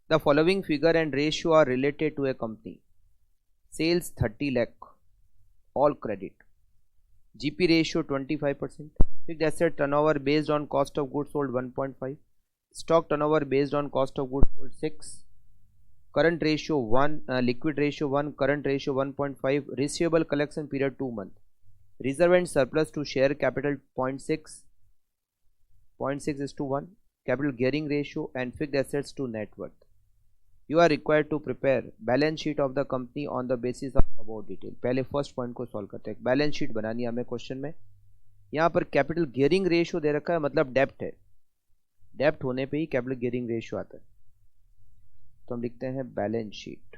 The following figure and ratio are related to a company. Sales 30 lakh, all credit. GP ratio 25%. Fixed asset turnover based on cost of goods sold 1.5. Stock turnover based on cost of goods sold 6. Current ratio 1, liquid ratio 1, current ratio 1.5. Receivable collection period 2 months. Reserve and surplus to share capital 0.6. 0.6:1. Capital gearing ratio and fixed assets to net worth. You are required to prepare balance sheet of the company on the basis of about detail. पहले first point को solve करते हैं। Balance sheet बनानी है हमें question में। यहाँ पर कैपिटल गियरिंग रेशियो दे रखा है, मतलब डेप्ट है। डेप्ट होने पे ही कैपिटल गियरिंग रेशियो आता है। तो हम लिखते हैं balance sheet.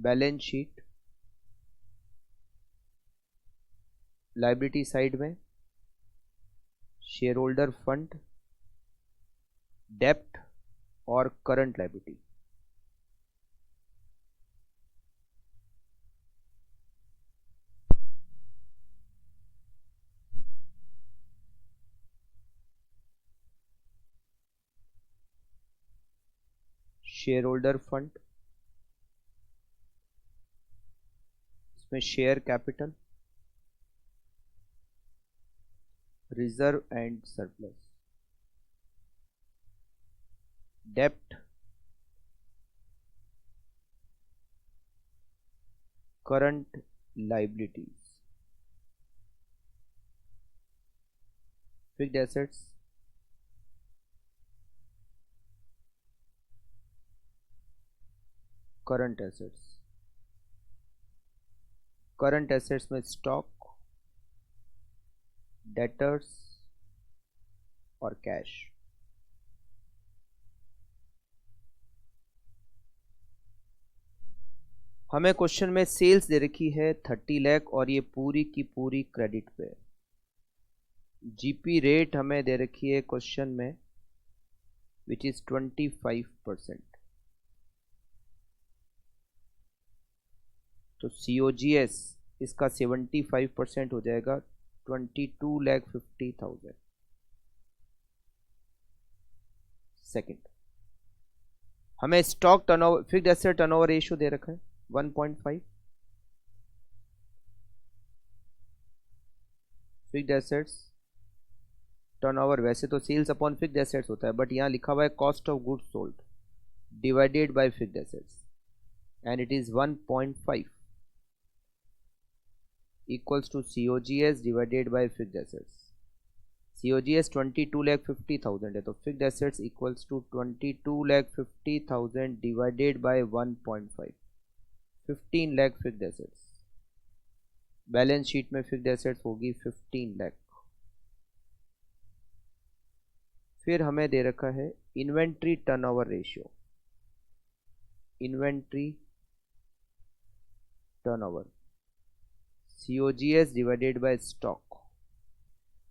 Balance sheet liability side में शेयर होल्डर फंड, डेप्ट और current liability. Share holder fund, इसमें share capital, reserve and surplus, डेप्ट, current liabilities, fixed assets, current assets. Current assets में स्टॉक, डेटर्स और कैश। हमें क्वेश्चन में sales दे रखी है 30 लाख और ये पूरी की पूरी क्रेडिट पे। जीपी रेट हमें दे रखी है क्वेश्चन में विच इज 25%। तो COGS इसका 75% हो जाएगा 22,50,000। सेकंड, हमें stock turnover, fixed asset turnover ratio दे रखा है 1.5। फिक्स्ड एसेट्स टर्नओवर, वैसे तो सेल्स अपॉन फिक्स्ड एसेट्स होता है, बट यहां लिखा हुआ है cost of goods sold divided by fixed assets and it is 1.5 equals to COGS divided by fixed assets. COGS 22,50,000 है, तो fixed assets equals to 22,50,000 divided by 1.5, 15 lakh fixed assets। Balance sheet में fixed assets होगी 15 लाख। फिर हमें दे रखा है inventory turnover ratio. Inventory turnover COGS divided by stock.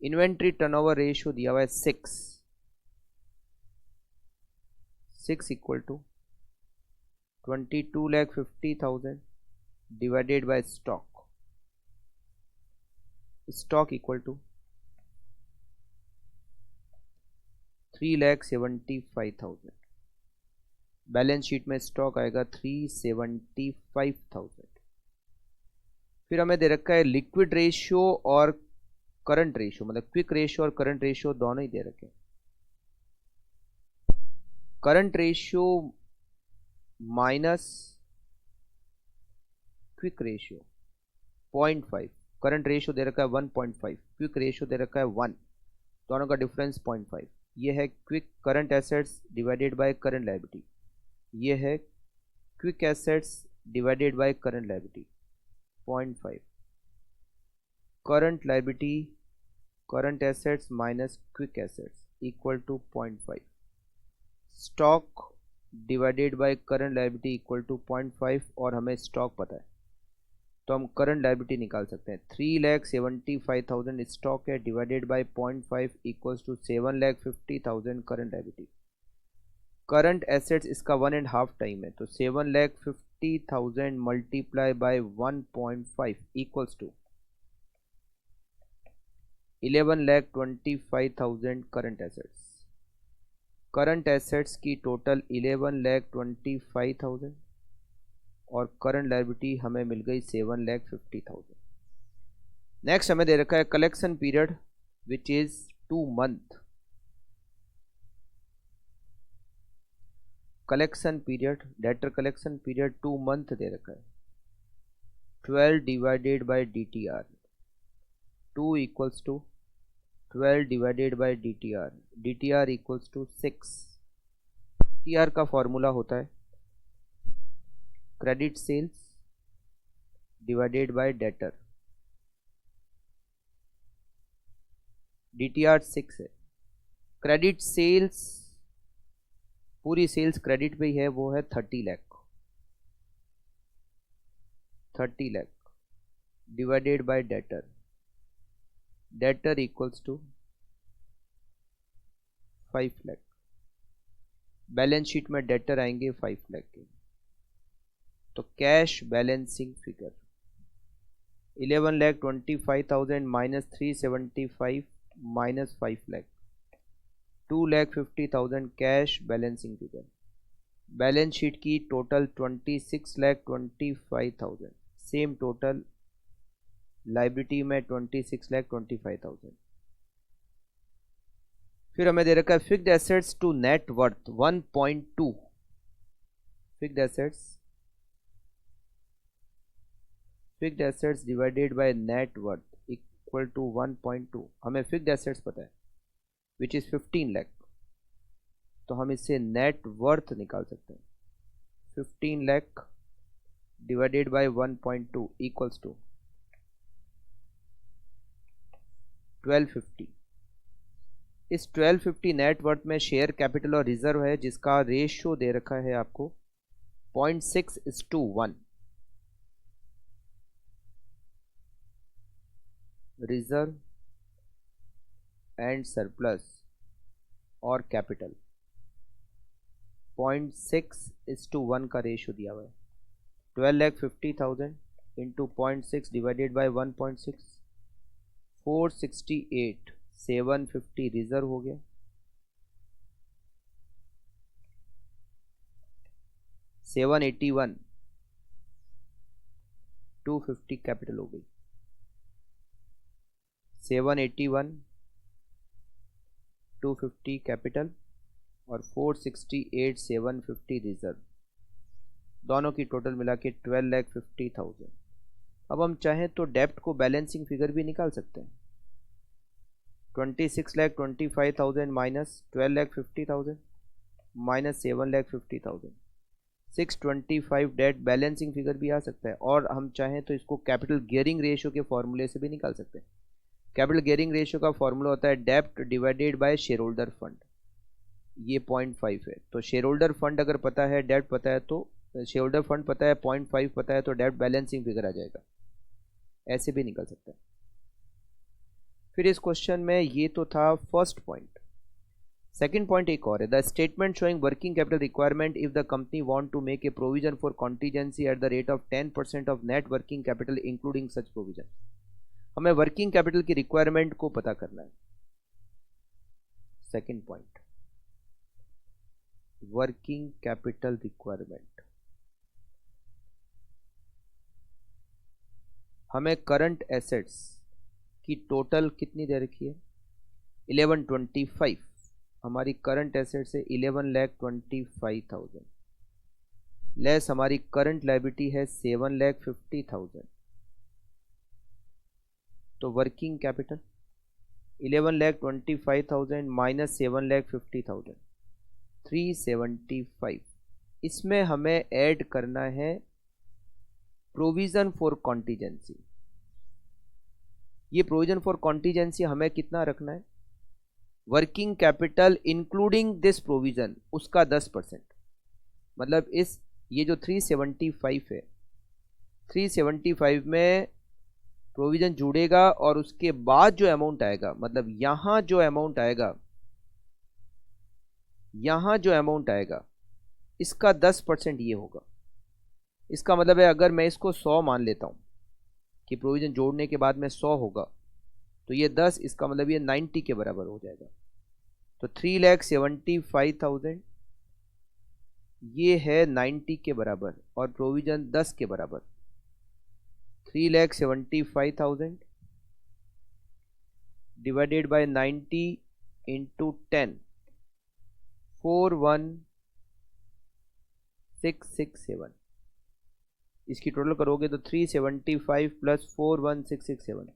Inventory turnover ratio दिया हुआ है 6 equal to 22,50,000 divided by stock. Stock equal to 3,75,000। Balance sheet में स्टॉक आएगा 375,000। फिर हमें दे रखा है लिक्विड रेशियो और करंट रेशियो, मतलब क्विक रेशियो और करंट रेशियो दोनों ही दे रखे हैं। Current ratio minus quick ratio 0.5। Current ratio दे रखा है 1.5, क्विक रेशियो दे रखा है 1, दोनों का डिफरेंस 0.5। ये है quick current assets divided by current liability, ये है quick assets divided by current liability 0.5। Current liability, current assets minus quick assets equal to 0.5। Stock divided by current liability equal to 0.5 और हमें स्टॉक पता है, तो हम करंट लायबिलिटी निकाल सकते हैं। 3,75,000 स्टॉक है divided by 0.5 equals to 7,50,000 current liability. Current assets इसका 1.5 टाइम है, तो 7,50,000 multiply by 1.5 equals to 11,25,000 current assets. Current assets की टोटल 11,25,000 और करंट लायबिलिटी हमें मिल गई 7,50,000। नेक्स्ट हमें दे रखा है collection period which is 2 month. Collection period, debtor collection period 2 month दे रखा है। 12 divided by DTR, 2 equals to 12 divided by DTR, DTR equals to 6। DTR का फॉर्मूला होता है credit sales divided by debtor. DTR 6 है। क्रेडिट सेल्स, पूरी sales credit पे ही है, वो है 30 lakh. 30 lakh divided by debtor, debtor equals to 5 lakh. Balance sheet में डेटर आएंगे 5 लाख के। तो cash balancing figure 11,25,000 minus 375 minus 5 lakh, 2,50,000 cash balancing figure. Balance sheet की टोटल 26,25,000, सेम टोटल लाइबिलिटी में 26,25,000। फिर हमें दे रखा है fixed assets to net worth 1.2। Fixed assets divided by net worth equal to 1.2। हमें फिक्स्ड एसेट्स पता है विच इज 15 लाख, तो हम इससे नेट वर्थ निकाल सकते हैं। 15 lakh divided by 1.2 equals to 1250। इस 1250 नेट वर्थ में शेयर कैपिटल और रिजर्व है जिसका रेशियो दे रखा है आपको 0.6:1। रिजर्व एंड सरप्लस और कैपिटल 0.6:1 का रेशियो दिया हुआ है। 12,50,000 इंटू 0.6 डिवाइडेड बाय 1.6, 468, 750 रिजर्व हो गया, 781, 250 कैपिटल हो गई। 781, 250 कैपिटल और 468, 750 रिजर्व, दोनों की टोटल मिला के 12,50,000। अब हम चाहें तो डेप्ट को बैलेंसिंग फिगर भी निकाल सकते हैं। 26,25,000 minus 12,50,000 minus 7,50,000, 625 debt balancing figure भी आ सकता है। और हम चाहें तो इसको कैपिटल गियरिंग रेशियो के फॉर्मूले से भी निकाल सकते हैं। कैपिटल गियरिंग रेशियो का फॉर्मूला होता है डेप्ट divided by share holder fund. ये 0.5 है, तो शेयर होल्डर फंड अगर पता है, डेप्ट पता है, तो शेयर होल्डर फंड पता है, 0.5 पता है, तो डेप्ट बैलेंसिंग फिगर आ जाएगा। ऐसे भी निकल सकता है। फिर इस क्वेश्चन में ये तो था फर्स्ट पॉइंट। सेकंड पॉइंट एक और है, the statement showing working capital requirement if the company want to make a provision for contingency at the rate of 10% of net working capital including such provision. हमें working capital की requirement को पता करना है। Second point, working capital requirement. हमें current assets की total कितनी दे रखी है? 1125। हमारी करंट एसेट्स है 11,25,000 लेस हमारी करंट लायबिलिटी है 7,50,000। तो वर्किंग कैपिटल 11,25,000 माइनस 7,50,000, 375। इसमें हमें ऐड करना है प्रोविजन फॉर कॉन्टीजेंसी। ये प्रोविजन फॉर कॉन्टीजेंसी हमें कितना रखना है? Working capital including this provision, उसका 10%। मतलब ये जो 375 है, 375 में प्रोविजन जुड़ेगा और उसके बाद जो अमाउंट आएगा, मतलब यहां जो अमाउंट आएगा, इसका 10% ये होगा। इसका मतलब है अगर मैं इसको 100 मान लेता हूं कि प्रोविजन जोड़ने के बाद में 100 होगा, तो ये 10, इसका मतलब ये 90 के बराबर हो जाएगा। तो 3,75,000 ये है 90 के बराबर और प्रोविजन 10 के बराबर। 3,75,000 डिवाइडेड बाय 90 इंटू 10, 41667। इसकी टोटल करोगे तो 375 प्लस 41667।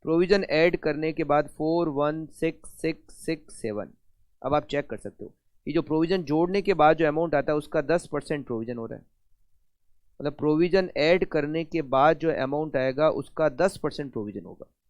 प्रोविजन ऐड करने के बाद 41667। अब आप चेक कर सकते हो, ये जो प्रोविजन जोड़ने के बाद जो अमाउंट आता है उसका 10% प्रोविजन हो रहा है। मतलब प्रोविजन ऐड करने के बाद जो अमाउंट आएगा उसका 10% प्रोविजन होगा।